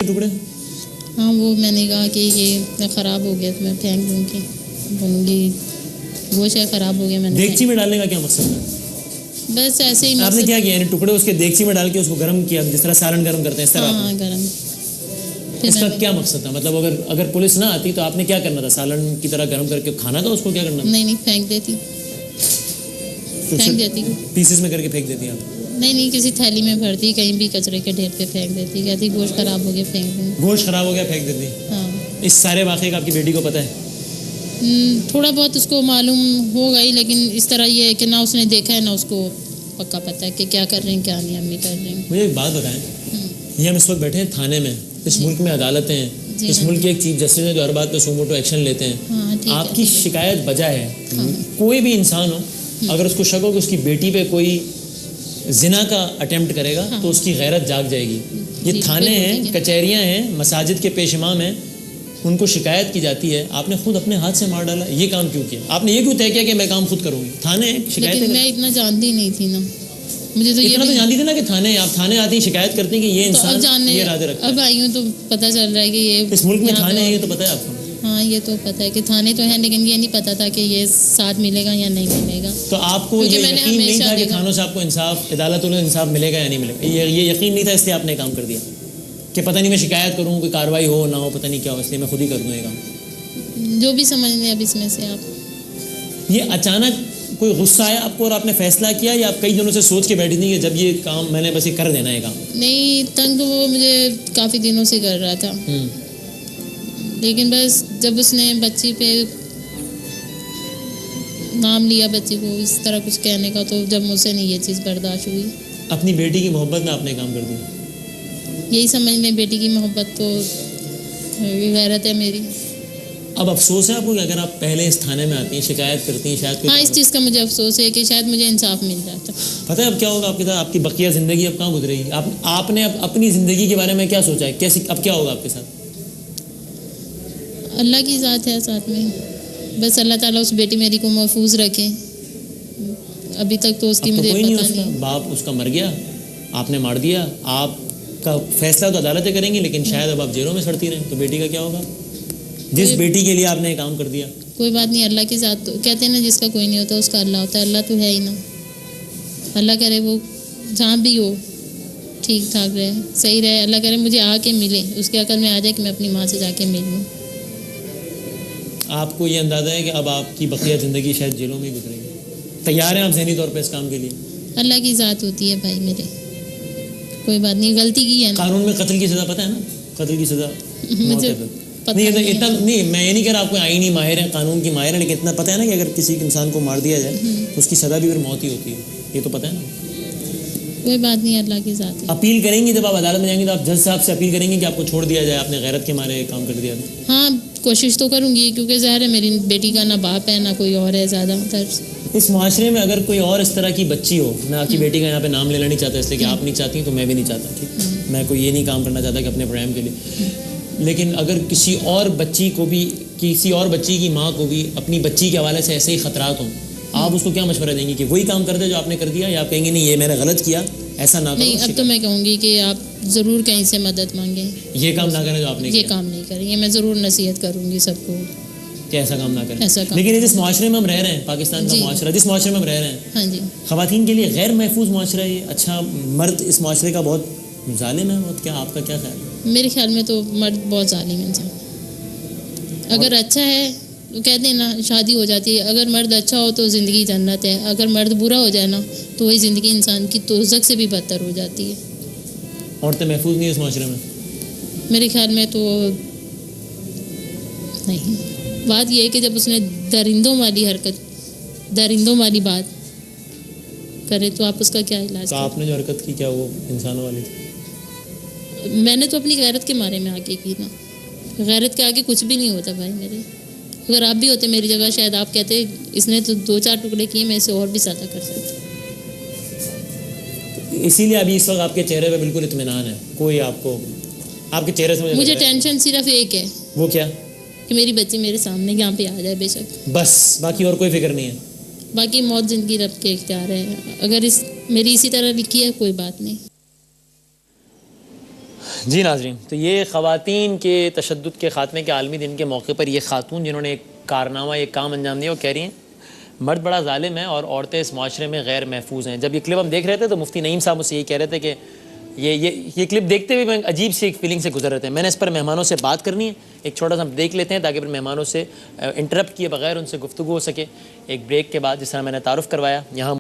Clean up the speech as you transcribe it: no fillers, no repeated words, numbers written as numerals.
टुकड़े? हाँ, वो मैंने कहा कि ये ख़राब हो गया तो मैं फेंक दूँगी, बोलूँगी गोश्त है ख़राब हो गया। मैंने देगची में डालने का क्या मकसद है? बस ऐसे ही आपने क्या किया, यानी टुकड़े उसके देगची में डाल के उसको गर्म किया, जिस तरह सालन गर्म करते हैं इस तरह? हाँ, गर्म। इसका क्या मकसद था? मतलब अगर पुलिस ना आती तो आपने क्या करना था? सालन की तरह गर्म करके खाना था उसको, क्या करना था? नहीं, फेंक देती, फेंक देती। पीसेस में करके फेंक देती आप? नहीं, किसी थैली में भरती, कहीं भी कचरे के ढेर पे फेंक देती, कहती गोश्त ख़राब हो गया फेंक दूँगी। गोश्त ख़राब हो गया फेंक देती? हाँ। इस सारे वाक़े का आपकी बेटी को पता है? थोड़ा बहुत उसको मालूम होगा ही, लेकिन इस तरह ये है कि ना उसने देखा है ना उसको पक्का पता है कि क्या कर रही हैं क्या नहीं अम्मी कर रही हैं। मुझे एक बात बताएं, ये हम इस वक्त बैठे हैं थाने में, इस मुल्क में अदालतें हैं, इस मुल्क के एक चीफ जस्टिस हैं जो हर बात पे सुमोटो एक्शन लेते हैं। हाँ, आपकी शिकायत बजा है, कोई भी इंसान हो अगर उसको शक हो कि उसकी बेटी पे कोई जिना का अटेम्प्ट करेगा तो उसकी गैरत जाग जाएगी। ये थाने हैं, कचहरियाँ हैं, मसाजिद के पेश इमाम हैं, उनको शिकायत की जाती है, आपने खुद अपने हाथ से मार डाला, ये काम क्यों किया? आपने ये क्यों तय किया कि मैं काम खुद करूँगी? थाने शिकायत, मैं इतना जानती नहीं थी ना, मुझे तो इतना तो जानती थी ना कि आप थाने आती शिकायत करती हैं कि ये इंसान ये इरादे रखता है। अब आई हूँ तो पता चल रहा है कि ये इस मुल्क में थाने हैं, ये तो पता है आपको? हाँ, ये तो पता है कि थाने तो है, लेकिन ये नहीं पता था कि ये साथ मिलेगा या नहीं मिलेगा। तो आपको ये यकीन नहीं था कि थानों से आपको इंसाफ, अदालतों में इंसाफ मिलेगा या नहीं मिलेगा? ये यकीन नहीं था, इसलिए आपने काम कर दिया कि पता नहीं मैं शिकायत करूँ, कोई कार्रवाई हो ना हो, पता नहीं क्या हो, इसलिए मैं खुद ही कर दूँ ये काम? जो भी समझ लें अब इसमें से आप। ये अचानक कोई गुस्सा आया आपको और आपने फैसला किया, या आप कई दिनों से सोच के बैठी थी कि जब ये काम मैंने बस ये कर देना है काम? नहीं, तंग तो वो मुझे काफ़ी दिनों से कर रहा था, लेकिन बस जब उसने बच्ची पे नाम लिया, बच्ची को इस तरह कुछ कहने का, तो जब मुझसे नहीं ये चीज़ बर्दाश्त हुई। अपनी बेटी की मोहब्बत में आपने काम कर दिया? यही समझ में, बेटी की मोहब्बत तो गैरत है मेरी। अब अफसोस है आपको कि अगर आप पहले इस थाने में आती हैं, शिकायत करती हैं, शायद हाँ, इस चीज़ का मुझे अफसोस है कि शायद मुझे इंसाफ मिल जाता। पता है अब क्या होगा आपके साथ? आपकी बकिया ज़िंदगी अब कहाँ गुजरेगी? आपने अब अपनी ज़िंदगी के बारे में क्या सोचा है? कैसी अब क्या होगा आपके साथ? अल्लाह की ज़ात है साथ में, बस अल्लाह ताला उस बेटी मेरी को महफूज रखे। अभी तक तो उसकी मुझे पता नहीं। बाप उसका मर गया, आपने मार दिया, आपका फैसला तो अदालतें करेंगी, लेकिन शायद अब आप जेलों में सड़ती रहें, तो बेटी का क्या होगा? जिस बेटी के लिए आपने काम कर दिया। कोई बात नहीं, अल्लाह की ज़ात तो कहते हैं ना, जिसका कोई नहीं होता उसका अल्लाह होता है। अल्लाह तो है ही ना, अल्लाह करे वो जहाँ भी हो ठीक ठाक रहे, सही रहे। अल्लाह करे मुझे आके मिले, उसके अकल में आ जाए कि मैं अपनी माँ से जाके मिलूँ। आपको ये अंदाज़ा है कि अब आपकी बकिया ज़िंदगी शायद जेलों में ही गुजरेगी? तैयार हैं आप ज़हनी तौर पे इस काम के लिए? अल्लाह की ज़ात होती है भाई मेरे, कोई बात नहीं, गलती की है ना। कानून में कत्ल की सज़ा पता है ना? कत्ल की सज़ा मुझे नहीं, इतना नहीं, मैं ये नहीं कह रहा आपको आईनी माहिर है, कानून की माहिर है, लेकिन इतना पता है ना कि अगर किसी इंसान को मार दिया जाए तो उसकी सज़ा भी फिर मौत ही होती है, ये तो पता है ना? कोई बात नहीं, अल्लाह की ज़ात है। अपील करेंगी जब आप अदालत में जाएंगे तो आप जज साहब से अपील करेंगे कि आपको छोड़ दिया जाए, आपने गैरत के मारे काम कर दिया? हाँ, कोशिश तो करूँगी, क्योंकि ज़ाहिर है मेरी बेटी का ना बाप है ना कोई और है ज़्यादा दर्ज। इस माशरे में अगर कोई और इस तरह की बच्ची हो, मैं आपकी बेटी का यहाँ पे नाम लेना नहीं चाहता इसलिए कि आप नहीं चाहती तो मैं भी नहीं चाहता, ठीक, मैं कोई ये नहीं काम करना चाहता कि अपने प्रोग्राम के लिए, लेकिन अगर किसी और बच्ची को भी, किसी और बच्ची की माँ को भी अपनी बच्ची के हवाले से ऐसे ही खतरात हों, आप उसको क्या मशवरा देंगी कि वही काम कर दे जो आपने कर दिया, या आप कहेंगे नहीं ये मैंने गलत किया, ऐसा ना करो? नहीं, अब तो मैं कहूँगी कि आप ज़रूर कहीं से मदद मांगें, ये काम ना करें जो आपने ये काम नहीं करें, ये मैं ज़रूर नसीहत करूँगी सबको कि ऐसा काम ना करें। ऐसा काम। लेकिन जिस माशरे में हम रह रहे हैं, पाकिस्तान का माशरा, जिस माशरे में हम रह रहे हैं, हाँ जी, ख़वातीन के लिए गैर महफूज माशरा है ये। अच्छा, मर्द इस माशरे का बहुत जालिम है बहुत, क्या आपका क्या ख्याल है? मेरे ख्याल में तो मर्द बहुत जालिम इंसान, अगर अच्छा है तो कहते हैं ना शादी हो जाती है, अगर मर्द अच्छा हो तो ज़िंदगी जन्नत है, अगर मर्द बुरा हो जाए ना तो वही ज़िंदगी इंसान की दोज़ख से भी बदतर हो जाती है। औरतें महफूज नहीं है इस माशरे में? मेरे ख्याल में तो नहीं। बात यह है कि जब उसने दरिंदों वाली हरकत, दरिंदों वाली बात करे तो आप उसका क्या इलाज? तो आपने जो हरकत की क्या वो इंसानों वाली थी? मैंने तो अपनी गैरत के मारे में आके की ना, गैरत के आगे कुछ भी नहीं होता भाई मेरे। अगर आप भी होते मेरी जगह शायद आप कहते इसने तो 2-4 टुकड़े किए, मैं इसे और भी ज़्यादा कर सकती। इसीलिए अभी इस वक्त आपके चेहरे पे बिल्कुल इत्मीनान है, कोई आपको आपके चेहरे से मुझे टेंशन सिर्फ एक है। वो क्या? कि मेरी बच्ची मेरे सामने यहाँ पे आ जाए बेशक, बस, बाकी और कोई फिक्र नहीं है। बाकी मौत ज़िंदगी रब के इख्तियार है, अगर मेरी इसी तरह लिखी है कोई बात नहीं। जी नाज़रीन, तो ये ख़वातीन के तशद्दुद के ख़ात्मे के आलमी दिन के मौके पर ये खातून जिन्होंने एक कारनामा, एक काम अंजाम दिया, वो कह रही हैं मर्द बड़ा ज़ालिम है और औरतें इस माशरे में गैर महफूज हैं। जब ये क्लिप हम देख रहे थे तो मुफ्ती नईम साहब मुझसे यही कह रहे थे कि ये क्लिप देखते हुए मैं अजीब सी एक फीलिंग से गुजर रहे थे। मैंने इस पर मेहमानों से बात करनी है, एक छोटा सा हम देख लेते हैं ताकि फिर मेहमानों से इंटरप्ट किए बगैर उनसे गुफ्तगू हो सके। एक ब्रेक के बाद जिस तरह मैंने तारुफ़ करवाया, यहाँ